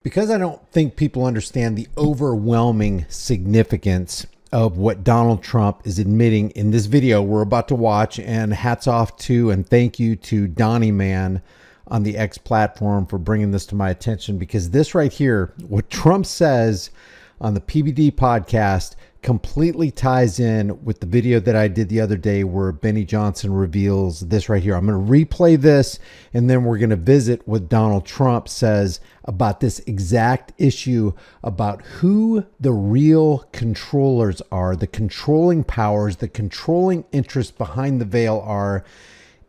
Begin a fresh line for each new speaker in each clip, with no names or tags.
Because I don't think people understand the overwhelming significance of what Donald Trump is admitting in this video we're about to watch, and hats off to and thank you to Donnie Man on the X platform for bringing this to my attention, because this right here, what Trump says on the PBD podcast, completely ties in with the video that I did the other day where Benny Johnson reveals this right here. I'm going to replay this, and then we're going to visit what Donald Trump says about this exact issue, about who the real controllers are, the controlling powers, the controlling interests behind the veil are,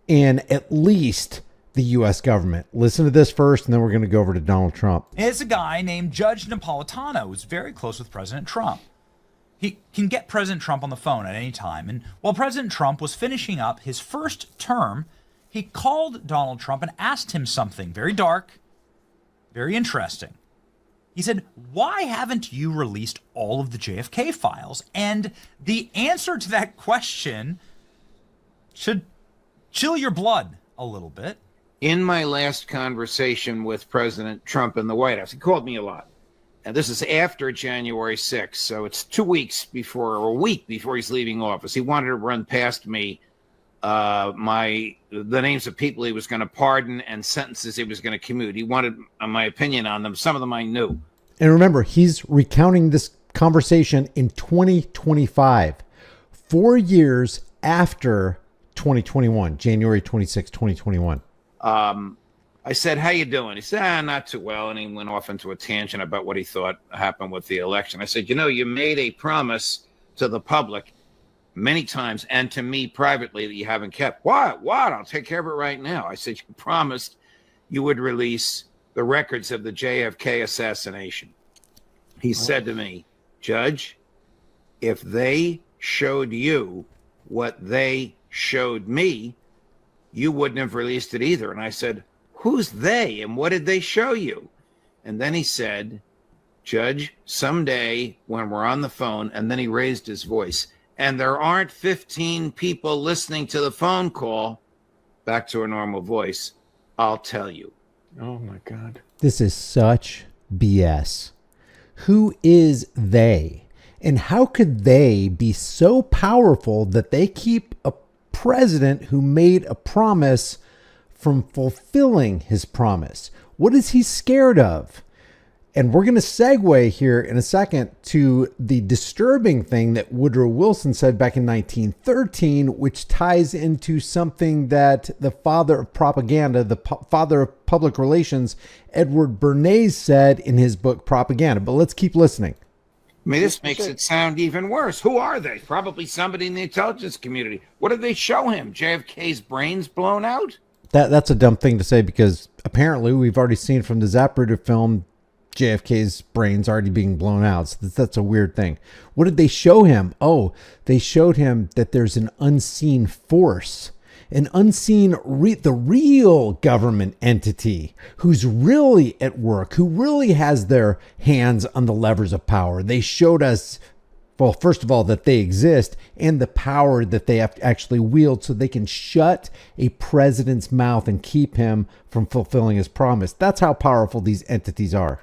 and at least the U.S. government. Listen to this first, and then we're going to go over to Donald Trump.
It's a guy named Judge Napolitano who's very close with President Trump. He can get President Trump on the phone at any time. And while President Trump was finishing up his first term, he called Donald Trump and asked him something very dark, very interesting. He said, "Why haven't you released all of the JFK files?" And the answer to that question should chill your blood a little bit.
In my last conversation with President Trump in the White House, he called me a lot. And this is after January 6th, so it's 2 weeks before, or a week before he's leaving office. He wanted to run past me the names of people he was going to pardon and sentences he was going to commute. He wanted my opinion on them. Some of them I knew. And
remember, he's recounting this conversation in 2025, 4 years after 2021, January 26, 2021.
I said, "How you doing?" He said, "Not too well." And he went off into a tangent about what he thought happened with the election. I said, "You made a promise to the public many times and to me privately that you haven't kept." What? I'll take care of it right now. I said, "You promised you would release the records of the JFK assassination." He said to me, "Judge, if they showed you what they showed me, you wouldn't have released it either." And I said, "Who's they and what did they show you?" And then he said, "Judge, someday when we're on the phone," and then he raised his voice, "and there aren't 15 people listening to the phone call," back to a normal voice, "I'll tell you."
Oh my God.
This is such BS. Who is they? And how could they be so powerful that they keep a president who made a promise from fulfilling his promise? What is he scared of? And we're going to segue here in a second to the disturbing thing that Woodrow Wilson said back in 1913, which ties into something that the father of propaganda, the father of public relations, Edward Bernays, said in his book Propaganda. But let's keep listening.
I mean, this makes it sound even worse. Who are they? Probably somebody in the intelligence community. What did they show him? JFK's brains blown out?
That's a dumb thing to say, because apparently we've already seen from the Zapruder film JFK's brains already being blown out. So that's a weird thing. What did they show him? Oh, they showed him that there's an unseen force, an unseen, the real government entity who's really at work, who really has their hands on the levers of power. They showed us, well, first of all, that they exist and the power that they have to actually wield so they can shut a president's mouth and keep him from fulfilling his promise. That's how powerful these entities are.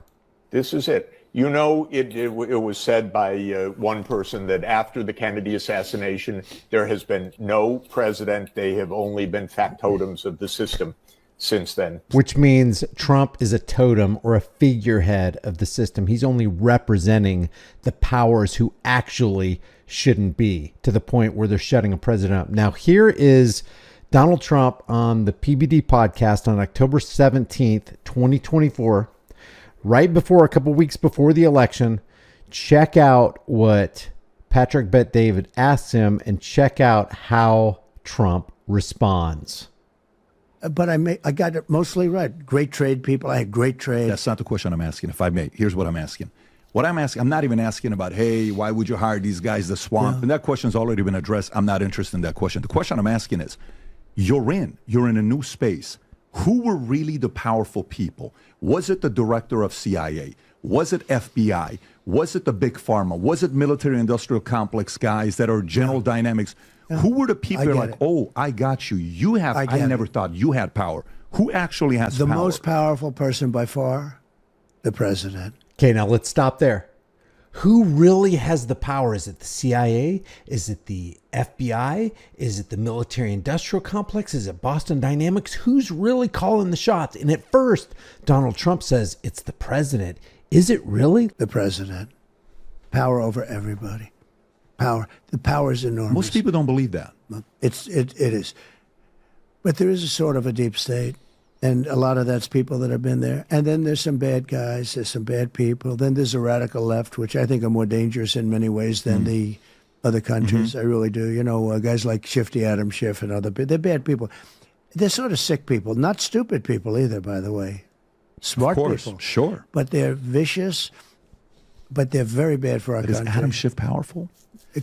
This is it. It was said by one person that after the Kennedy assassination, there has been no president. They have only been factotums of the system since then.
Which means Trump is a totem or a figurehead of the system. He's only representing the powers who actually shouldn't be, to the point where they're shutting a president up. Now, here is Donald Trump on the PBD podcast on October 17th, 2024, right before, a couple weeks before the election. Check out what Patrick Bet-David asks him and check out how Trump responds.
But I got it mostly right. Great trade people. I had great trade.
That's not the question I'm asking, if I may. Here's what I'm asking. What I'm asking, I'm not even asking about, hey, why would you hire these guys, the swamp? Yeah. And that question's already been addressed. I'm not interested in that question. The question I'm asking is, you're in a new space. Who were really the powerful people? Was it the director of CIA? Was it FBI? Was it the big pharma? Was it military-industrial complex guys that are General Dynamics? Yeah. Who were the people that are like, oh, I got you. You have, I never thought you had power. Who actually has power?
The most powerful person by far the president.
Okay, now let's stop there. Who really has the power? Is it the CIA? Is it the FBI? Is it the military industrial complex? Is it Boston Dynamics? Who's really calling the shots? And at first, Donald Trump says it's the president. Is it really?
The president. Power over everybody. Power. The power is enormous.
Most people don't believe that.
It is. But there is a sort of a deep state. And a lot of that's people that have been there. And then there's some bad guys, there's some bad people. Then there's a radical left, which I think are more dangerous in many ways than the other countries. I really do. You know, guys like Shifty Adam Schiff and other people, they're bad people. They're sort of sick people, not stupid people either, by the way. Smart
Of course,
people.
sure.
But they're vicious, but they're very bad for our
But is
country.
Adam Schiff powerful?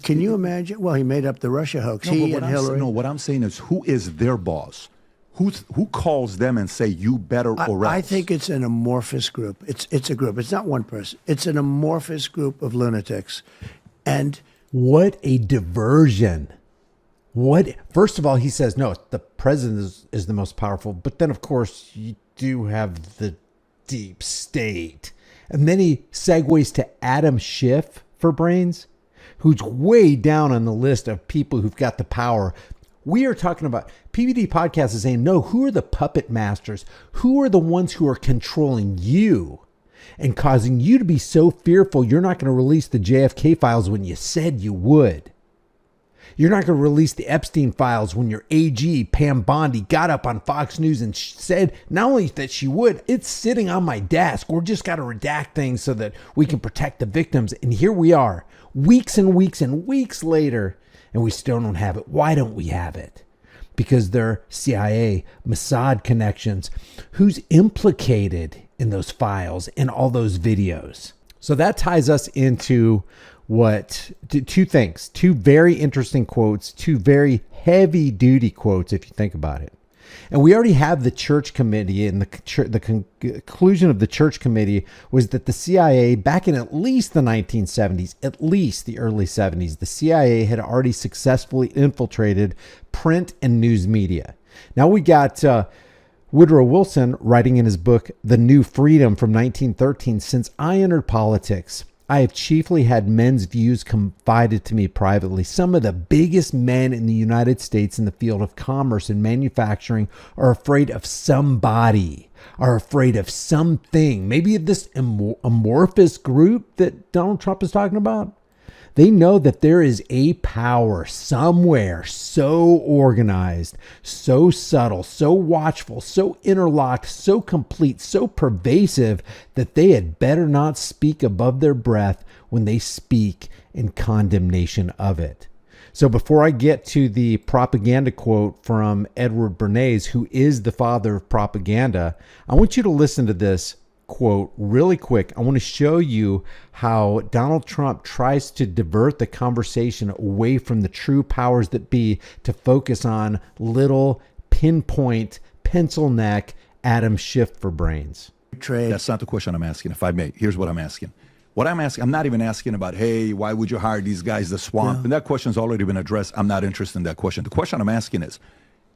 Can you imagine? Well, he made up the Russia hoax. He and Hillary.
What I'm saying is, who is their boss? Who calls them and say, you better or else?
I think it's an amorphous group. It's a group. It's not one person. It's an amorphous group of lunatics. And
What a diversion. First of all, he says, no, the president is the most powerful. But then, of course, you do have the deep state. And then he segues to Adam Schiff for brains, who's way down on the list of people who've got the power. We are talking about, PBD Podcast is saying, no, who are the puppet masters? Who are the ones who are controlling you and causing you to be so fearful you're not going to release the JFK files when you said you would? You're not going to release the Epstein files when your AG, Pam Bondi, got up on Fox News and said not only that she would, it's sitting on my desk. We're just got to redact things so that we can protect the victims. And here we are, weeks and weeks and weeks later, and we still don't have it. Why don't we have it? Because they're CIA, Mossad connections. Who's implicated in those files and all those videos? So that ties us into two things, two very interesting quotes, two very heavy duty quotes, if you think about it. And we already have the church committee, and the conclusion of the church committee was that the CIA, back in at least the 1970s, at least the early 70s, the CIA had already successfully infiltrated print and news media. Now we got Woodrow Wilson writing in his book, The New Freedom from 1913, since I entered politics, I have chiefly had men's views confided to me privately. Some of the biggest men in the United States in the field of commerce and manufacturing are afraid of somebody, are afraid of something. Maybe this amorphous group that Donald Trump is talking about. They know that there is a power somewhere so organized, so subtle, so watchful, so interlocked, so complete, so pervasive that they had better not speak above their breath when they speak in condemnation of it. So before I get to the propaganda quote from Edward Bernays, who is the father of propaganda, I want you to listen to this quote really quick. I want to show you how Donald Trump tries to divert the conversation away from the true powers that be to focus on little pinpoint pencil neck Adam Schiff for brains.
trade.
That's not the question I'm asking, if I may. Here's what I'm asking. What I'm asking, I'm not even asking about, hey, why would you hire these guys, the swamp? And that question's already been addressed. I'm not interested in that question. The question I'm asking is,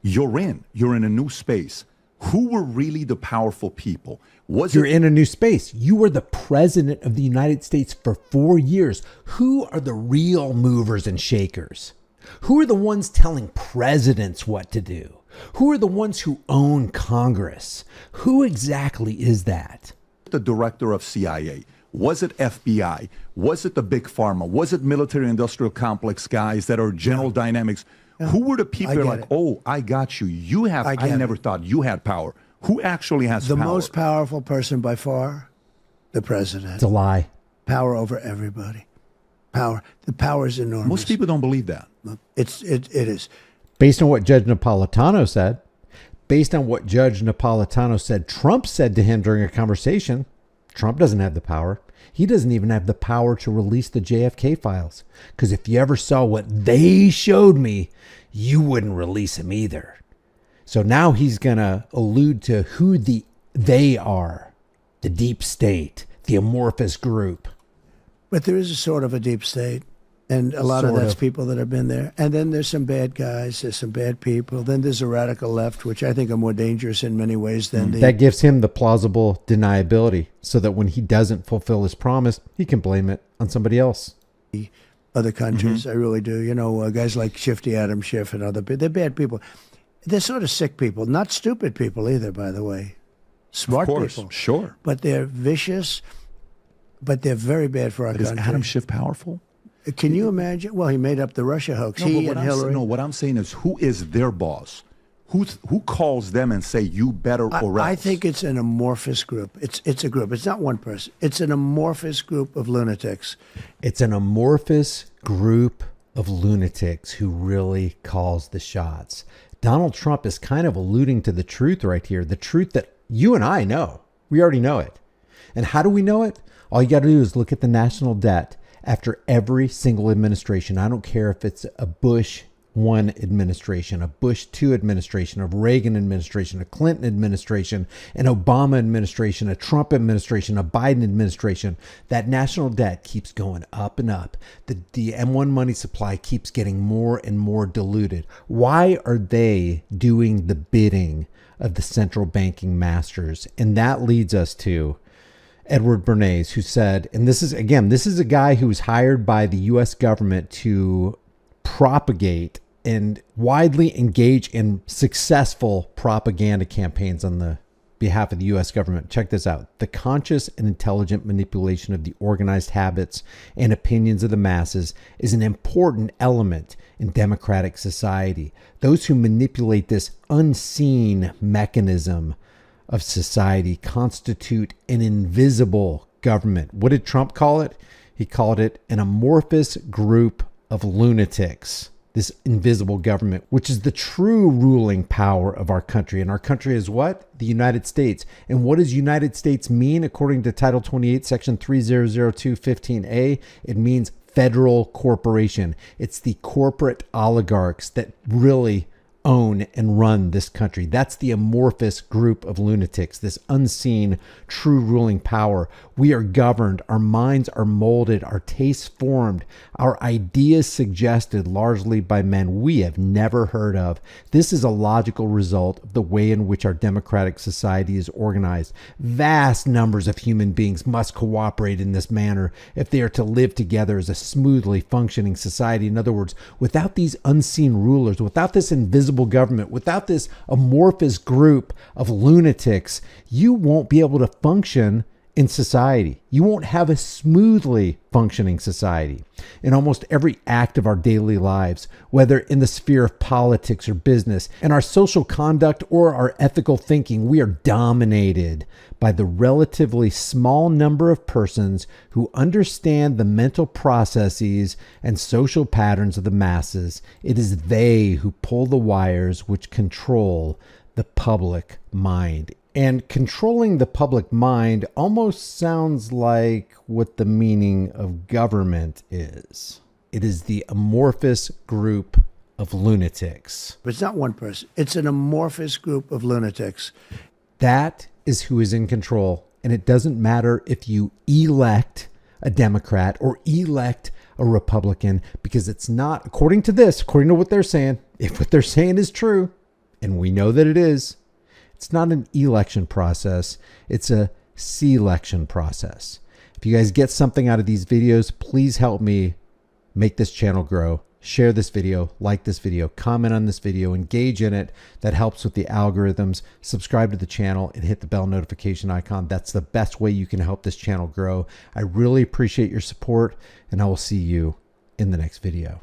you're in a new space. Who were really the powerful people?
You're in a new space. You were the president of the United States for 4 years. Who are the real movers and shakers? Who are the ones telling presidents what to do? Who are the ones who own Congress? Who exactly is that?
The director of CIA? Was it FBI? Was it the big pharma? Was it military industrial complex guys that are General Dynamics? Who were the people that are like, oh, I got you. You have, I never thought you had power. Who actually has
the
power?
most powerful person by far? The president.
It's a lie.
Power over everybody. Power. The power is enormous.
Most people don't believe that.
It is.
Based on what Judge Napolitano said, Trump said to him during a conversation, Trump doesn't have the power. He doesn't even have the power to release the JFK files. Because if you ever saw what they showed me, you wouldn't release them either. So now he's going to allude to who they are. The deep state, the amorphous group.
But there is a sort of a deep state. And a lot of
Sort
that's
of.
people that have been there. And then there's some bad guys, there's some bad people. Then there's a radical left, which I think are more dangerous in many ways than
That gives him the plausible deniability so that when he doesn't fulfill his promise, he can blame it on somebody else.
other countries. I really do. You know, guys like Shifty Adam Schiff and other people, they're bad people. They're sort of sick people, not stupid people either, by the way. Smart
Of course,
people.
sure.
But they're vicious, but they're very bad for our
Is
country.
Adam Schiff powerful?
Can you imagine? Well, he made up the Russia hoax. He and Hillary.
What I'm saying is, who is their boss? Who calls them and say you better or else?
I think it's an amorphous group. It's a group. It's not one person. It's an amorphous group of lunatics.
It's an amorphous group of lunatics who really calls the shots. Donald Trump is kind of alluding to the truth right here, the truth that you and I know. We already know it. And how do we know it? All you got to do is look at the national debt after every single administration. I don't care if it's a Bush 1 administration, a Bush 2 administration, a Reagan administration, a Clinton administration, an Obama administration, a Trump administration, a Biden administration. That national debt keeps going up and up. The M1 money supply keeps getting more and more diluted. Why are they doing the bidding of the central banking masters? And that leads us to Edward Bernays, who said, and this is a guy who was hired by the U.S. government to propagate and widely engage in successful propaganda campaigns on the behalf of the U.S. government. Check this out. The conscious and intelligent manipulation of the organized habits and opinions of the masses is an important element in democratic society. Those who manipulate this unseen mechanism of society constitute an invisible government. What did Trump call it? He called it an amorphous group of lunatics, this invisible government, which is the true ruling power of our country. And our country is what? The United States. And what does United States mean according to Title 28, Section 300215A? It means federal corporation. It's the corporate oligarchs that really own and run this country. That's the amorphous group of lunatics, this unseen true ruling power. We are governed, our minds are molded, our tastes formed, our ideas suggested largely by men we have never heard of. This is a logical result of the way in which our democratic society is organized. Vast numbers of human beings must cooperate in this manner if they are to live together as a smoothly functioning society. In other words, without these unseen rulers, without this invisible government, without this amorphous group of lunatics, you won't be able to function in society. You won't have a smoothly functioning society. In almost every act of our daily lives, whether in the sphere of politics or business, in our social conduct or our ethical thinking, we are dominated by the relatively small number of persons who understand the mental processes and social patterns of the masses. It is they who pull the wires which control the public mind. And controlling the public mind almost sounds like what the meaning of government is. It is the amorphous group of lunatics.
But it's not one person. It's an amorphous group of lunatics.
That is who is in control. And it doesn't matter if you elect a Democrat or elect a Republican, because it's not, according to what they're saying, if what they're saying is true, and we know that it is, it's not an election process. It's a selection process. If you guys get something out of these videos, please help me make this channel grow. Share this video, like this video, comment on this video, engage in it. That helps with the algorithms. Subscribe to the channel and hit the bell notification icon. That's the best way you can help this channel grow. I really appreciate your support, and I will see you in the next video.